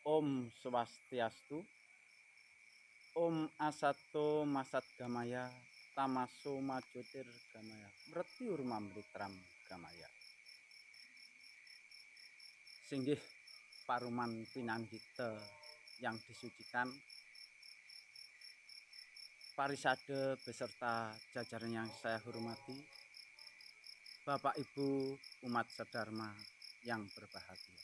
Om Swastiastu, Om Asato Masat Gamaya, Tamaso Majotir Gamaya, Mretyur Mamritram Gamaya. Singgih paruman pinanggita yang disucikan, parisade beserta jajaran yang saya hormati, Bapak Ibu umat sedharma yang berbahagia.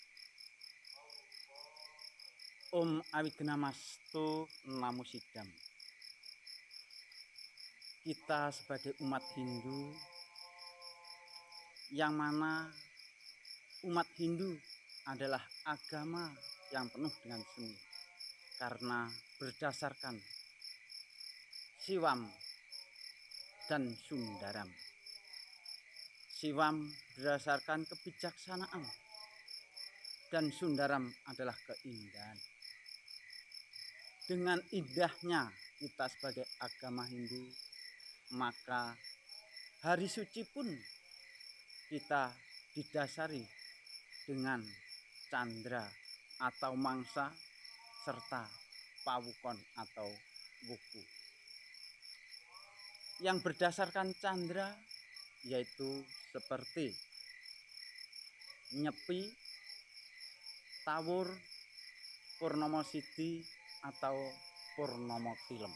Om Awigamastu Namo Sidam. Kita sebagai umat Hindu, yang mana umat Hindu adalah agama yang penuh dengan seni, karena berdasarkan Siwam dan Sundaram. Siwam berdasarkan kebijaksanaan dan Sundaram adalah keindahan. Dengan indahnya kita sebagai agama Hindu, maka hari suci pun kita didasari dengan candra atau mangsa serta pawukon atau wuku. Yang berdasarkan candra yaitu seperti Nyepi, Tawur, Purnomo Sidi atau Purnomo Tilem.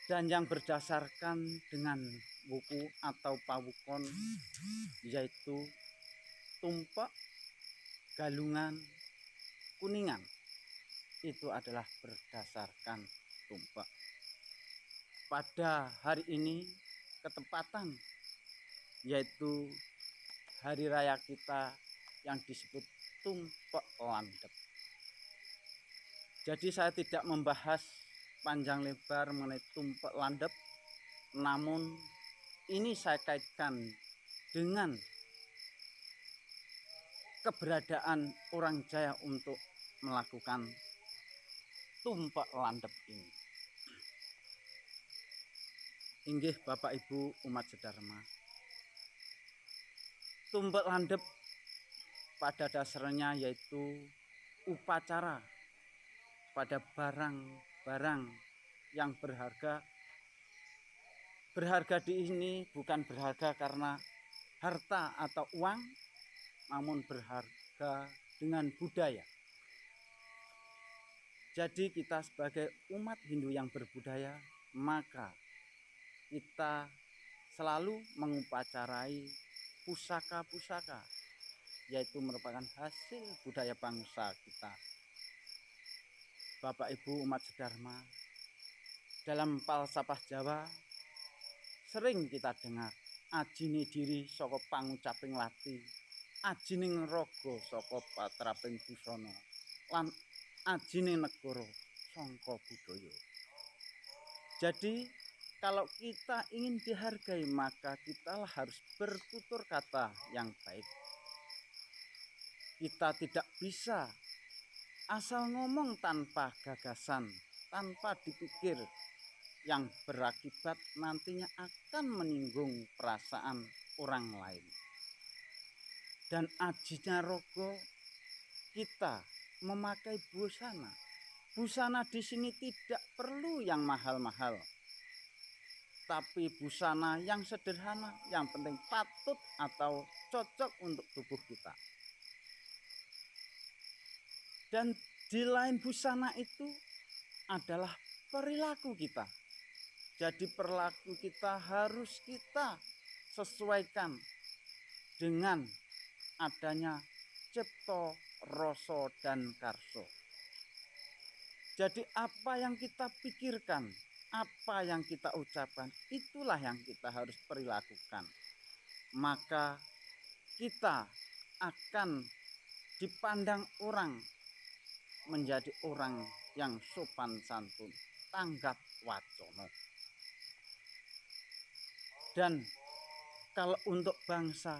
Dan yang berdasarkan dengan wuku atau pawukon yaitu Tumpak, Galungan, Kuningan. Itu adalah berdasarkan tumpak. Pada hari ini ketepatan yaitu hari raya kita yang disebut Tumpak Landep. Jadi saya tidak membahas panjang lebar mengenai Tumpak Landep, namun ini saya kaitkan dengan keberadaan orang Jaya untuk melakukan Tumpak Landep ini. Inggih Bapak Ibu umat sedharma, Tumpak Landep pada dasarnya yaitu upacara pada barang-barang yang berharga. Berharga di ini bukan berharga karena harta atau uang, namun berharga dengan budaya. Jadi kita sebagai umat Hindu yang berbudaya, maka kita selalu mengupacarai pusaka-pusaka, yaitu merupakan hasil budaya bangsa kita. Bapak Ibu umat sedharma, dalam falsafah Jawa sering kita dengar ajine diri saka pangucaping lati, ajining raga saka patraping busana, lan ajining negara saka budaya. Jadi kalau kita ingin dihargai, maka kita harus bertutur kata yang baik. Kita tidak bisa asal ngomong tanpa gagasan, tanpa dipikir, yang berakibat nantinya akan menyinggung perasaan orang lain. Dan ajinya rogo kita memakai busana. Busana di sini tidak perlu yang mahal-mahal, tapi busana yang sederhana, yang penting patut atau cocok untuk tubuh kita. Dan di lain busana itu adalah perilaku kita. Jadi perilaku kita harus kita sesuaikan dengan adanya cipta, rasa, dan karso. Jadi apa yang kita pikirkan, apa yang kita ucapkan, itulah yang kita harus perilakukan. Maka kita akan dipandang orang menjadi orang yang sopan santun, tanggap wacana. Dan kalau untuk bangsa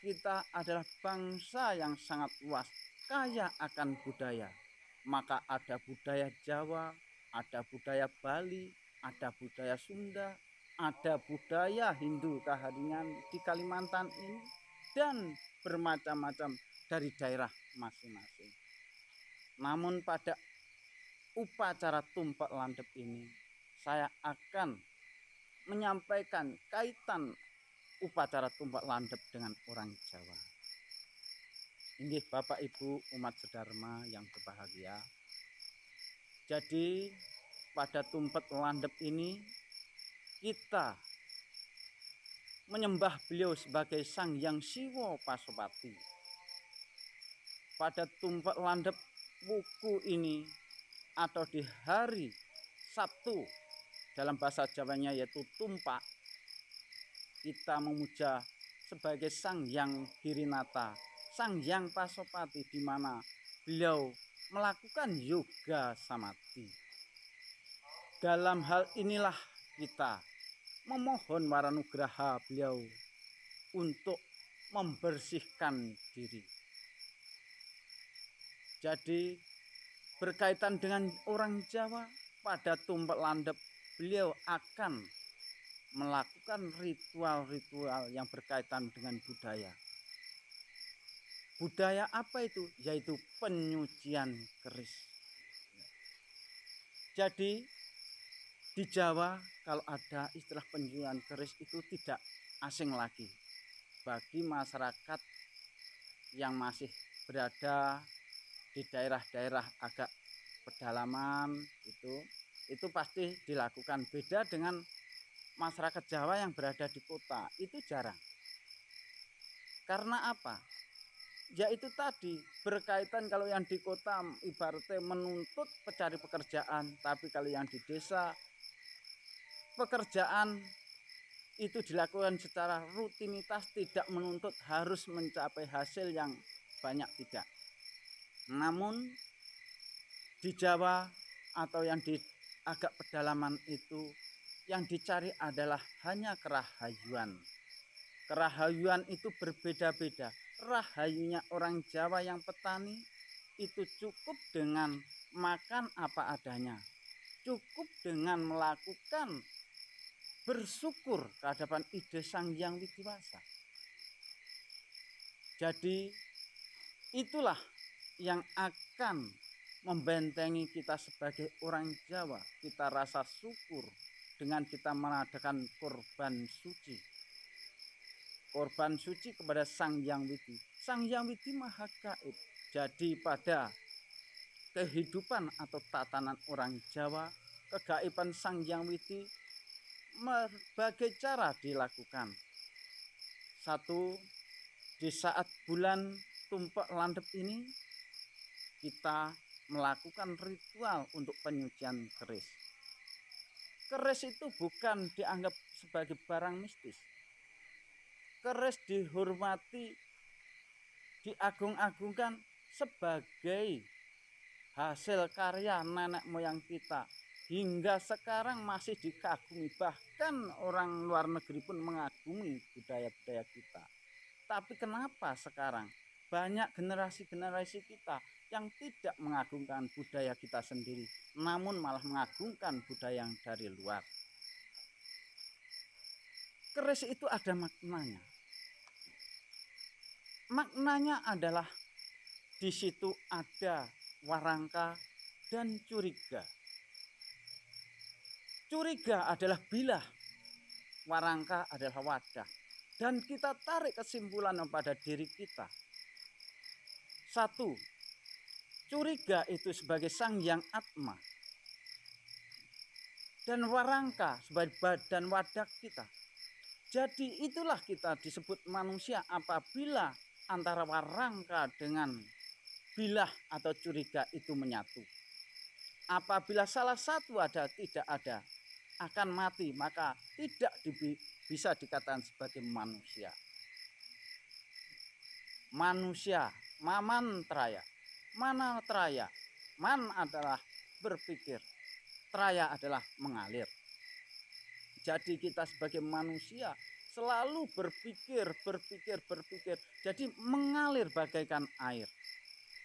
kita adalah bangsa yang sangat luas, kaya akan budaya. Maka ada budaya Jawa, ada budaya Bali, ada budaya Sunda, ada budaya Hindu Kaharingan di Kalimantan ini, dan bermacam-macam dari daerah masing-masing. Namun pada upacara Tumpak Landep ini saya akan menyampaikan kaitan upacara Tumpak Landep dengan orang Jawa. Inggih Bapak Ibu umat sedharma yang berbahagia. Jadi pada Tumpak Landep ini kita menyembah beliau sebagai Sang Hyang Siwa Pasopati. Pada Tumpak Landep wuku ini atau di hari Sabtu dalam bahasa Jawanya yaitu Tumpak, kita memuja sebagai Sang Hyang Girinata, Sang Hyang Pasopati, di mana beliau melakukan yoga samadhi. Dalam hal inilah kita memohon waranugraha beliau untuk membersihkan diri. Jadi berkaitan dengan orang Jawa, pada Tumpak Landep beliau akan melakukan ritual-ritual yang berkaitan dengan budaya. Budaya apa itu? Yaitu penyucian keris. Jadi di Jawa kalau ada istilah penyucian keris itu tidak asing lagi bagi masyarakat yang masih berada di daerah-daerah agak pedalaman. Itu pasti dilakukan. Beda dengan masyarakat Jawa yang berada di kota, itu jarang. Karena apa? Yaitu tadi berkaitan, kalau yang di kota ibaratnya menuntut pencari pekerjaan, tapi kalau yang di desa pekerjaan itu dilakukan secara rutinitas, tidak menuntut harus mencapai hasil yang banyak, tidak. Namun di Jawa atau yang di agak pedalaman itu yang dicari adalah hanya kerahayuan. Kerahayuan itu berbeda-beda. Rahayunya orang Jawa yang petani itu cukup dengan makan apa adanya, cukup dengan melakukan bersyukur kehadapan ide Sang Hyang Widiwasa. Jadi itulah yang akan membentengi kita sebagai orang Jawa. Kita rasa syukur dengan kita mengadakan korban suci. Korban suci kepada Sang Hyang Widi. Sang Hyang Widi maha gaib. Jadi pada kehidupan atau tatanan orang Jawa, kegaiban Sang Hyang Widi berbagai cara dilakukan. Satu, di saat bulan Tumpak Landep ini kita melakukan ritual untuk penyucian keris. Keris itu bukan dianggap sebagai barang mistis. Keris dihormati, diagung-agungkan sebagai hasil karya nenek moyang kita. Hingga sekarang masih dikagumi, bahkan orang luar negeri pun mengagumi budaya-budaya kita. Tapi kenapa sekarang banyak generasi-generasi kita yang tidak mengagungkan budaya kita sendiri, namun malah mengagungkan budaya yang dari luar? Keris itu ada maknanya. Maknanya adalah di situ ada warangka dan curiga. Curiga adalah bilah, warangka adalah wadah. Dan kita tarik kesimpulan pada diri kita. Satu, curiga itu sebagai Sang Hyang Atma. Dan warangka sebagai badan wadah kita. Jadi itulah kita disebut manusia apabila antara warangka dengan bilah atau curiga itu menyatu. Apabila salah satu ada, tidak ada, akan mati, maka tidak bisa dikatakan sebagai manusia. Manusia, maman traya. Mana traya? Man adalah berpikir, traya adalah mengalir. Jadi kita sebagai manusia selalu berpikir. Jadi mengalir bagaikan air.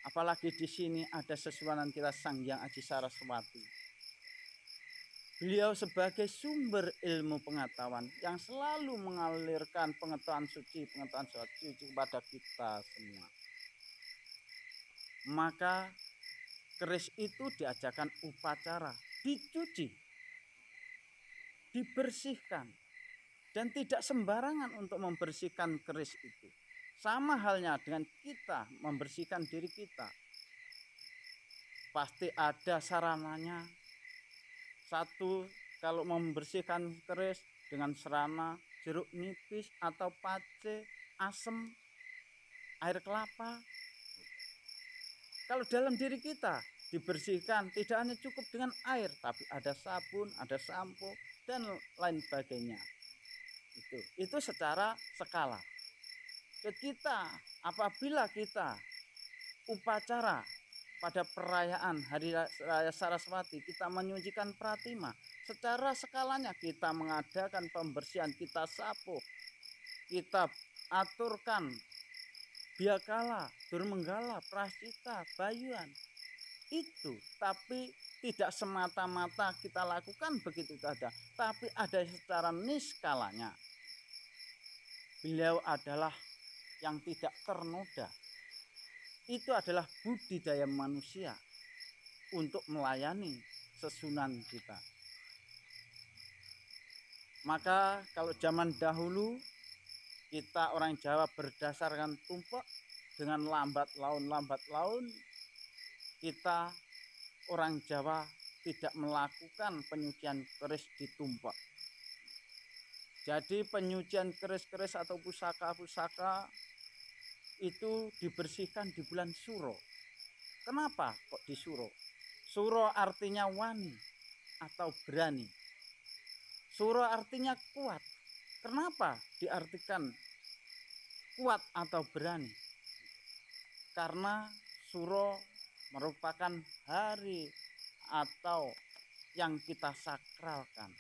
Apalagi di sini ada sesuanan kita Sang Hyang Aji Saraswati. Beliau sebagai sumber ilmu pengetahuan yang selalu mengalirkan pengetahuan suci kepada kita semua. Maka keris itu diajarkan upacara, dicuci, dibersihkan, dan tidak sembarangan untuk membersihkan keris itu. Sama halnya dengan kita membersihkan diri kita. Pasti ada sarananya. Satu, kalau membersihkan keris dengan serana jeruk nipis atau pace, asem, air kelapa. Kalau dalam diri kita dibersihkan tidak hanya cukup dengan air, tapi ada sabun, ada sampo, dan lain sebagainya. Itu secara skala. Kita apabila kita upacara pada perayaan Hari Raya Saraswati, kita menyucikan pratima, secara skalanya kita mengadakan pembersihan, kita sapu, kita aturkan biakala, durmenggala, prasita, bayuan. Itu, tapi tidak semata-mata kita lakukan begitu saja, tapi ada secara niskalanya. Beliau adalah yang tidak ternoda. Itu adalah budidaya manusia untuk melayani sesunan kita. Maka kalau zaman dahulu kita orang Jawa berdasarkan tumpek dengan lambat laun, kita orang Jawa tidak melakukan penyucian keris di tumpek. Jadi penyucian keris-keris atau pusaka-pusaka itu dibersihkan di bulan Suro. Kenapa kok di Suro? Suro artinya wani atau berani. Suro artinya kuat. Kenapa diartikan kuat atau berani? Karena Suro merupakan hari atau yang kita sakralkan.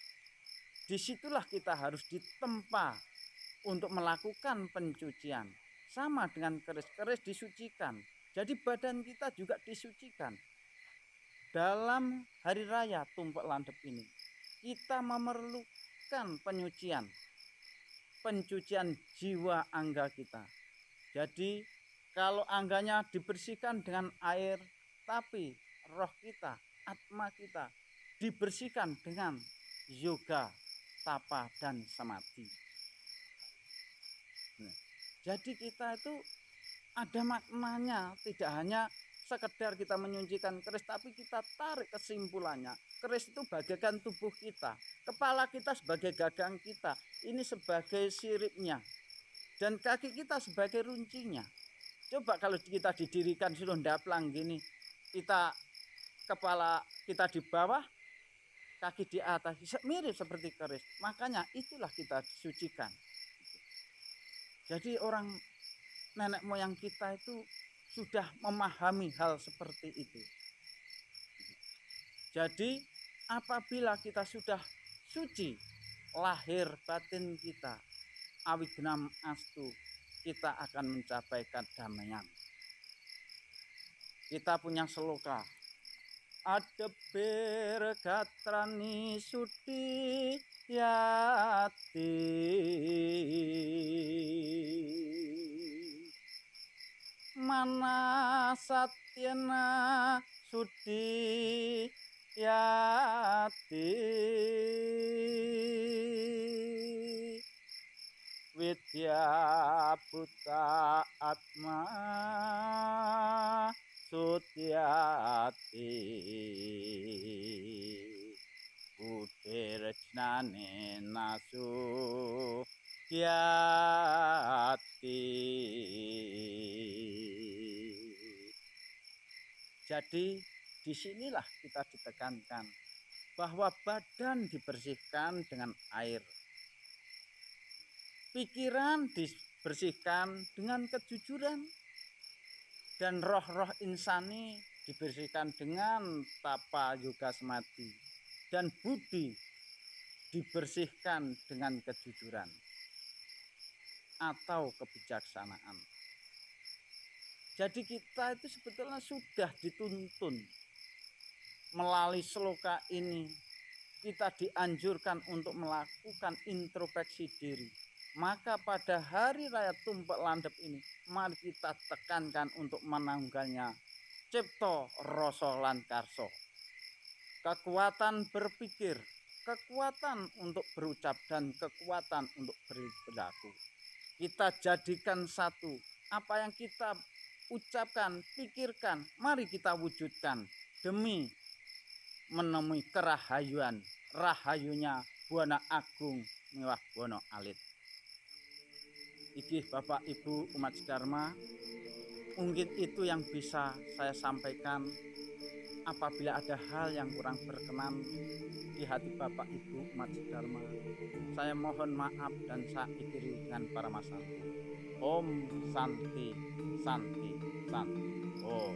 Disitulah kita harus ditempa untuk melakukan pencucian. Sama dengan keris-keris disucikan. Jadi badan kita juga disucikan. Dalam hari raya tumpek landep ini, kita memerlukan penyucian. Pencucian jiwa angga kita. Jadi kalau angganya dibersihkan dengan air, tapi roh kita, atma kita dibersihkan dengan yoga, tapa, dan samadhi. Jadi kita itu ada maknanya, tidak hanya sekedar kita menyucikan keris, tapi kita tarik kesimpulannya. Keris itu bagaikan tubuh kita, kepala kita sebagai gagang kita, ini sebagai siripnya, dan kaki kita sebagai runcinya. Coba kalau kita didirikan suruh ndaplang gini, kita kepala kita di bawah, kaki di atas, mirip seperti keris. Makanya itulah kita disucikan. Jadi orang nenek moyang kita itu sudah memahami hal seperti itu. Jadi apabila kita sudah suci lahir batin kita, awignam astu, kita akan mencapai kedamaian. Kita punya sloka. Adebir gatrani sudi yati, mana satyana sudi yati, widya buta atma sutyati, udirjnane nasu yati. Jadi disinilah kita ditekankan bahwa badan dibersihkan dengan air, pikiran dibersihkan dengan kejujuran, dan roh-roh insani dibersihkan dengan tapa yoga samadhi, dan budi dibersihkan dengan kejujuran atau kebijaksanaan. Jadi kita itu sebetulnya sudah dituntun melalui sloka ini. kita dianjurkan untuk melakukan introspeksi diri. Maka pada hari raya Tumpek Landep ini, mari kita tekankan untuk menanggalnya cipta rasa lan karsa. Kekuatan berpikir, kekuatan untuk berucap, dan kekuatan untuk berperilaku. Kita jadikan satu, apa yang kita ucapkan, pikirkan, mari kita wujudkan demi menemui kerahayuan, rahayunya Buana Agung Miwah Bono Alit. Iki Bapak Ibu umat Dharma, mungkin itu yang bisa saya sampaikan. Apabila ada hal yang kurang berkenan di hati Bapak Ibu umat Dharma, saya mohon maaf dan saya akhiri dengan para masalah. Om Santi Santi Santi Om.